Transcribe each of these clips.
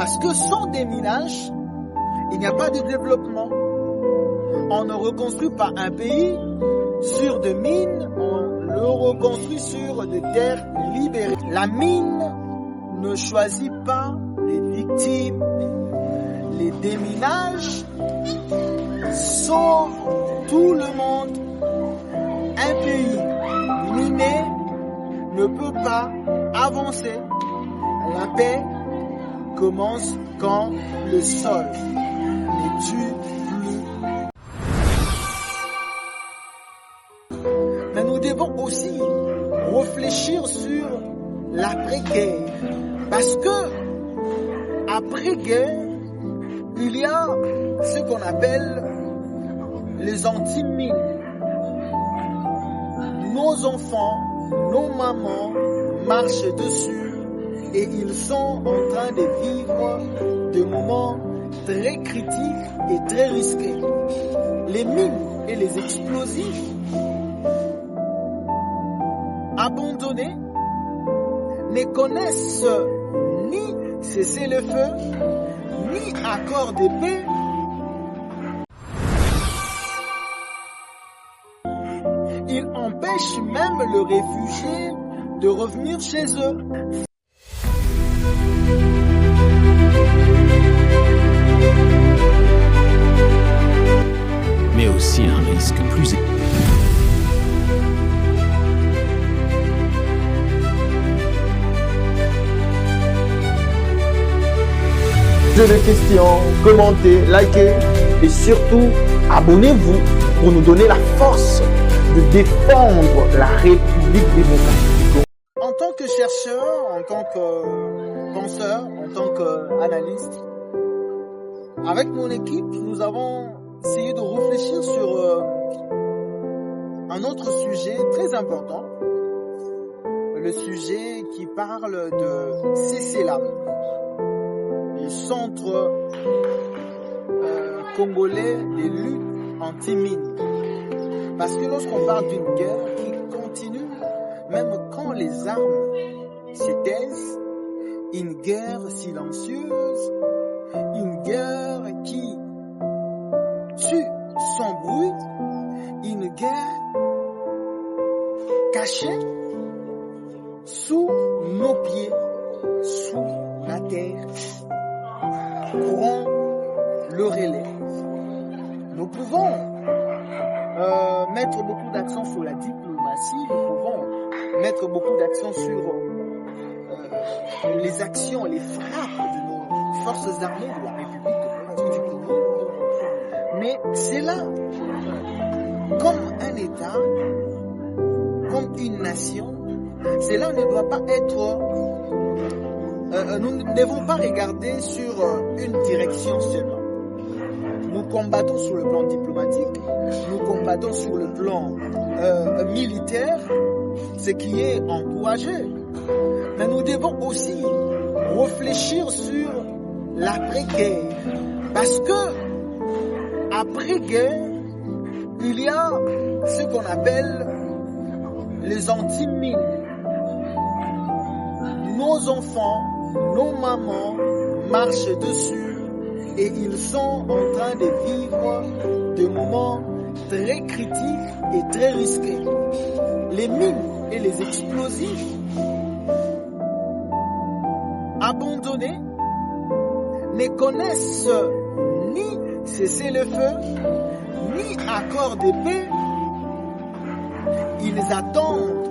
Parce que sans déminage, il n'y a pas de développement. On ne reconstruit pas un pays sur des mines, on le reconstruit sur des terres libérées. La mine ne choisit pas les victimes. Les déminages sauvent tout le monde. Un pays miné ne peut pas avancer. La paix commence quand le sol ne tue plus. Mais nous devons aussi réfléchir sur l'après-guerre. Parce que après-guerre, il y a ce qu'on appelle les anti-mines. Nos enfants, nos mamans marchent dessus et ils sont en train de vivre des moments très critiques et très risqués. Les mines et les explosifs abandonnés ne connaissent ni cessez-le-feu, ni accord de paix. Ils empêchent même le réfugié de revenir chez eux. Mais aussi un risque plus élevé. Posez des questions, commentez, likez et surtout abonnez-vous pour nous donner la force de défendre la République démocratique du Congo. En tant que chercheur, en tant que penseur, en tant qu'analyste, avec mon équipe, nous avons essayé de réfléchir sur un autre sujet très important, le sujet qui parle de CCLAM, le centre congolais des luttes anti-mines. Parce que lorsqu'on parle d'une guerre qui continue, même quand les armes se taisent, une guerre silencieuse, une guerre qui tue sans bruit, une guerre cachée sous nos pieds, sous la terre, courant le relais. Nous pouvons mettre beaucoup d'accent sur la diplomatie, nous pouvons mettre beaucoup d'accent sur les actions, les frappes de nos forces armées de la République démocratique du Congo. Mais c'est là, comme un État, comme une nation, cela ne doit pas être... nous ne devons pas regarder sur une direction seulement. Nous combattons sur le plan diplomatique, nous combattons sur le plan militaire, ce qui est encouragé. Mais nous devons aussi réfléchir sur l'après-guerre. Parce que après-guerre, il y a ce qu'on appelle les anti-mines. Nos enfants, nos mamans marchent dessus et ils sont en train de vivre des moments très critiques et très risqués. Les mines et les explosifs abandonnés ne connaissent ni cessez-le-feu, ni accord de paix. Ils attendent.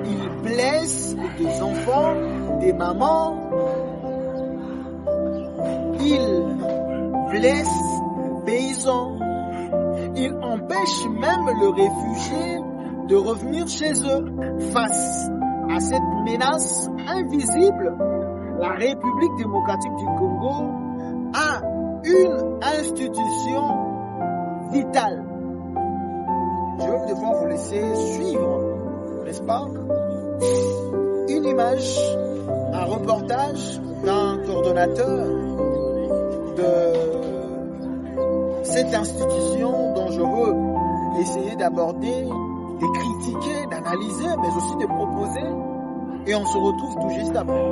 Ils blessent des enfants, des mamans. Ils blessent les paysans. Ils empêchent même le réfugié de revenir chez eux. Face à cette menace invisible, la République démocratique du Congo a une institution vitale. Je vais devoir vous laisser suivre, n'est-ce pas? Une image, un reportage d'un coordonnateur de cette institution dont je veux essayer d'aborder, de critiquer, d'analyser, mais aussi de proposer. Et on se retrouve tout juste après.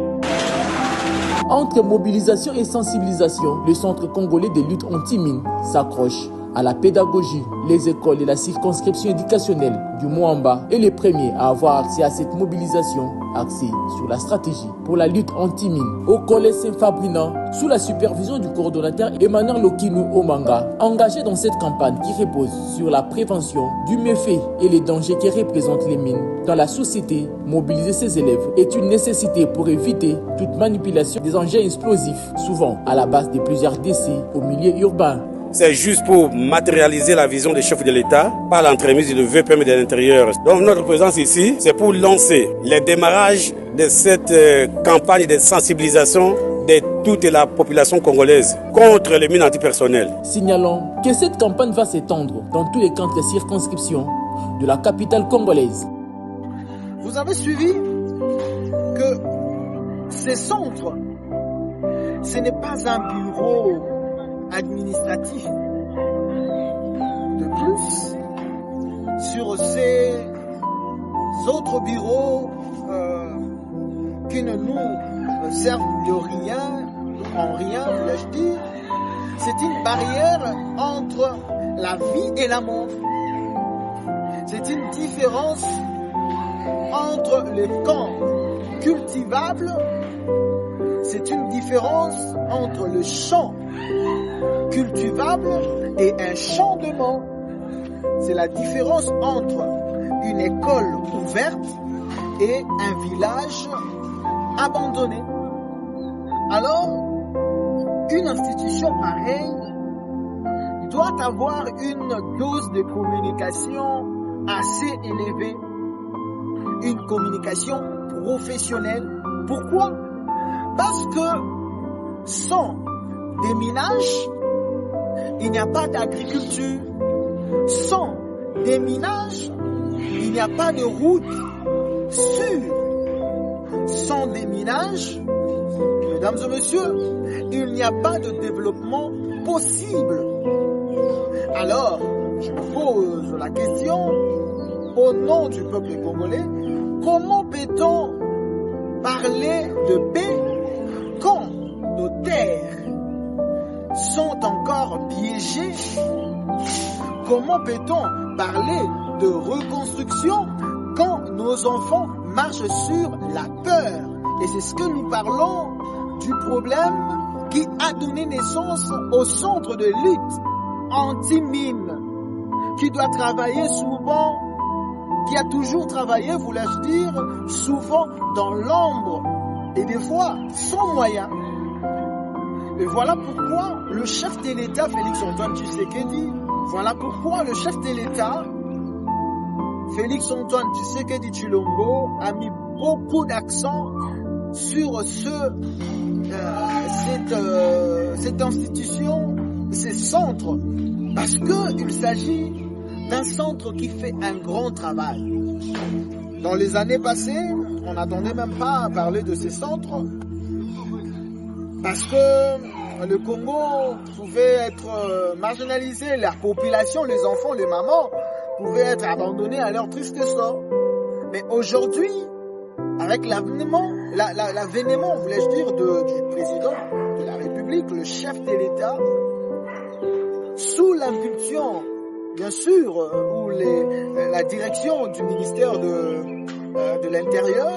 Entre mobilisation et sensibilisation, le Centre congolais de lutte anti-mine s'accroche à la pédagogie. Les écoles et la circonscription éducationnelle du Mwamba est le premier à avoir accès à cette mobilisation axée sur la stratégie pour la lutte anti-mine. Au collège Saint-Fabrina, sous la supervision du coordonnateur Emmanuel Lokinu Omanga, engagé dans cette campagne qui repose sur la prévention du méfait et les dangers que représentent les mines dans la société, mobiliser ses élèves est une nécessité pour éviter toute manipulation des engins explosifs, souvent à la base de plusieurs décès au milieu urbain. C'est juste pour matérialiser la vision des chefs de l'État par l'entremise du VPM de l'intérieur. Donc notre présence ici, c'est pour lancer les démarrages de cette campagne de sensibilisation de toute la population congolaise contre les mines antipersonnelles. Signalons que cette campagne va s'étendre dans tous les camps de circonscription de la capitale congolaise. Vous avez suivi que ces centres, ce n'est pas un bureau administratif. De plus, sur ces autres bureaux qui ne nous servent de rien, en rien, voulais-je dire, c'est une barrière entre la vie et la mort. C'est une différence entre les camps cultivables, c'est une différence entre le champ cultivable et un champ de mort. C'est la différence entre une école ouverte et un village abandonné. Alors, une institution pareille doit avoir une dose de communication assez élevée, une communication professionnelle. Pourquoi? Parce que sans déminage, il n'y a pas d'agriculture. Sans déminage, il n'y a pas de route sûre. Sans déminage, mesdames et messieurs, il n'y a pas de développement possible. Alors, je me pose la question, au nom du peuple congolais, comment peut-on parler de paix quand nos terres sont encore piégées? Comment peut-on parler de reconstruction quand nos enfants marchent sur la peur? Et c'est ce que nous parlons du problème qui a donné naissance au centre de lutte anti-mine, qui doit travailler souvent, qui a toujours travaillé, voulais-je dire, souvent dans l'ombre et des fois sans moyens. Et voilà pourquoi le chef de l'État, Félix-Antoine Tshisekedi, voilà pourquoi le chef de l'État, Félix-Antoine Tshisekedi Tshilombo, a mis beaucoup d'accent sur cette institution, ces centres, parce qu'il s'agit d'un centre qui fait un grand travail. Dans les années passées, on n'attendait même pas à parler de ces centres, parce que le Congo pouvait être marginalisé, la population, les enfants, les mamans pouvaient être abandonnés à leur triste sort. Mais aujourd'hui, avec l'avènement, voulais-je dire, du président de la République, le chef de l'État, sous l'impulsion, bien sûr, ou la direction du ministère de l'Intérieur,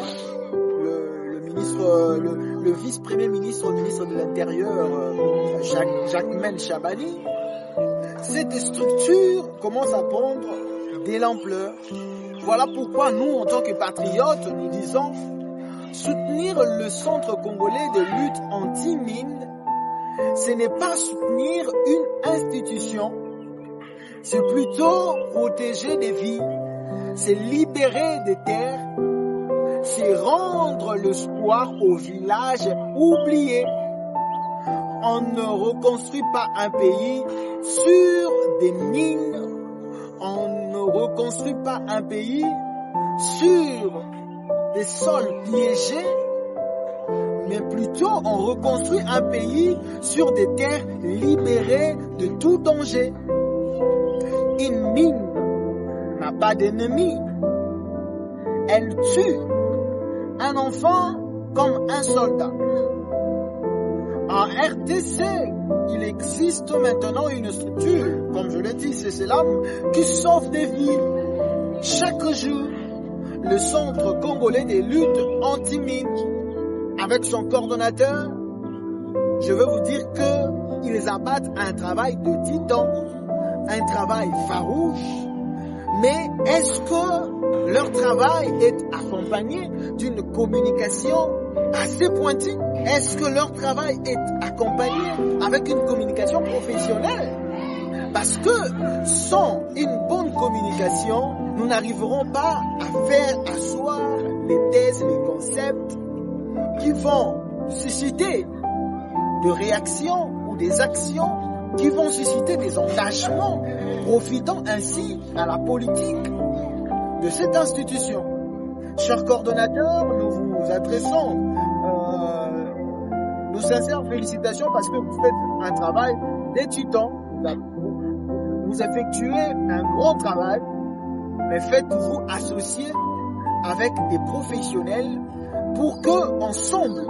le vice-premier ministre, ministre de l'Intérieur, Jacquemaine Chabani, cette structure commence à prendre de l'ampleur. Voilà pourquoi nous, en tant que patriotes, nous disons soutenir le Centre congolais de lutte anti-mine, ce n'est pas soutenir une institution, c'est plutôt protéger des vies, c'est libérer des terres, c'est rendre l'espoir aux villages oubliés. On ne reconstruit pas un pays sur des mines, on ne reconstruit pas un pays sur des sols piégés, mais plutôt on reconstruit un pays sur des terres libérées de tout danger. Une mine n'a pas d'ennemi, elle tue un enfant comme un soldat. En RDC, il existe maintenant une structure, comme je l'ai dit, c'est cela, qui sauve des vies. Chaque jour, le Centre congolais des luttes anti-mines, avec son coordonnateur, je veux vous dire qu'ils abattent un travail de titan, un travail farouche, mais est-ce que leur travail est accompagné d'une communication assez pointue? Est-ce que leur travail est accompagné avec une communication professionnelle? Parce que sans une bonne communication, nous n'arriverons pas à faire asseoir les thèses, les concepts qui vont susciter de réactions ou des actions qui vont susciter des engagements, profitant ainsi à la politique de cette institution. Chers coordonnateurs, nous vous adressons nos sincères félicitations parce que vous faites un travail des titans. Vous effectuez un grand travail, mais faites-vous associer avec des professionnels pour que, ensemble,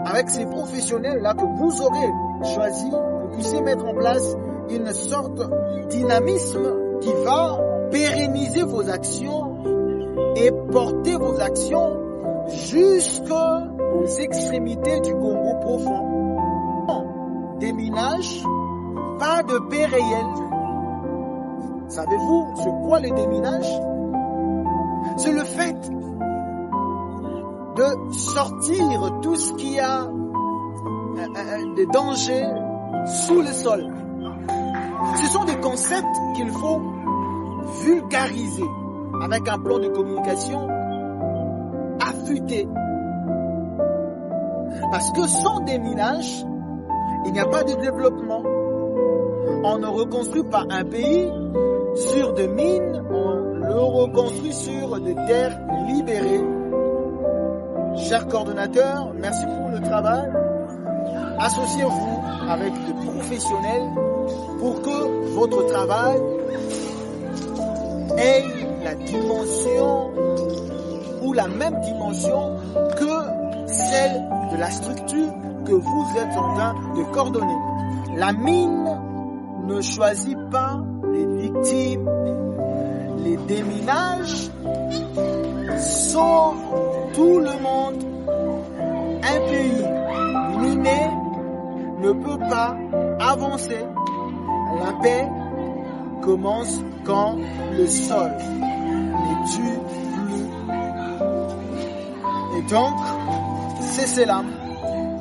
avec ces professionnels-là que vous aurez choisis, vous puissiez mettre en place une sorte de dynamisme qui va pérenniser vos actions et porter vos actions jusqu'aux extrémités du Congo profond. Des minages, pas de paix réelle. Savez-vous c'est quoi les déminages? C'est le fait de sortir tout ce qui a des dangers sous le sol. Ce sont des concepts qu'il faut vulgariser avec un plan de communication affûté. Parce que sans déminage, il n'y a pas de développement. On ne reconstruit pas un pays sur des mines, on le reconstruit sur des terres libérées. Chers coordonnateurs, merci pour le travail. Associez-vous avec des professionnels pour que votre travail ait la dimension ou la même dimension que celle de la structure que vous êtes en train de coordonner. La mine ne choisit pas les victimes. Les déminages sauvent tout le monde. Un pays miné ne peut pas avancer. La paix commence quand le sol ne tue plus. Et donc, c'est cela,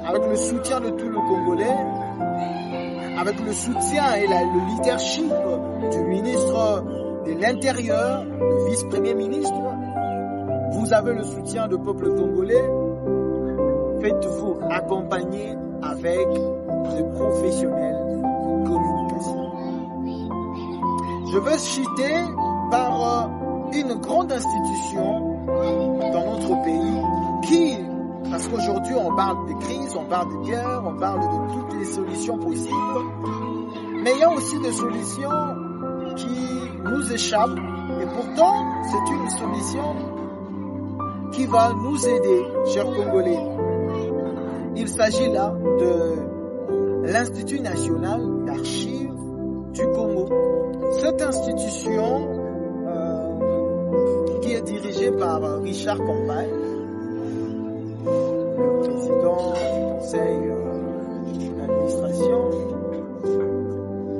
avec le soutien de tout le Congolais, avec le soutien et le leadership du ministre de l'Intérieur, du vice-premier ministre, vous avez le soutien du peuple congolais. Faites-vous accompagner avec des professionnels de communication. Je veux citer par une grande institution dans notre pays qui, parce qu'aujourd'hui on parle de crise, on parle de guerre, on parle de toutes les solutions possibles, mais il y a aussi des solutions qui nous échappent et pourtant c'est une solution qui va nous aider, chers Congolais. Il s'agit là de l'Institut national d'archives du Congo. Cette institution qui est dirigée par Richard Compagne, le président du conseil d'administration,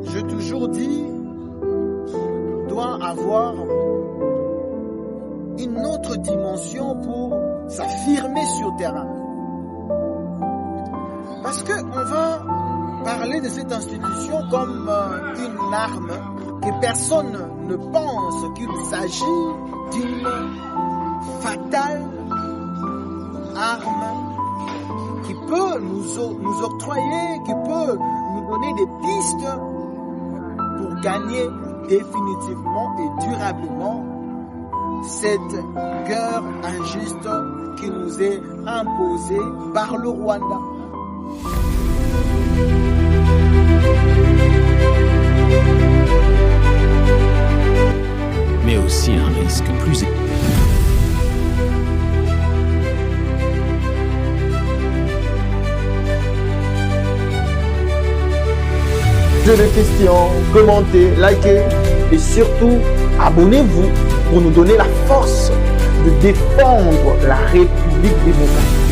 j'ai toujours dit, doit avoir une autre dimension pour s'affirmer sur le terrain. Parce qu'on va parler de cette institution comme une arme que personne ne pense qu'il s'agit d'une fatale arme qui peut nous octroyer, qui peut nous donner des pistes pour gagner définitivement et durablement cette guerre injuste qui nous est imposée par le Rwanda. Mais aussi un risque plus élevé. Posez des questions, commentez, likez et surtout abonnez-vous pour nous donner la force de défendre la République démocratique.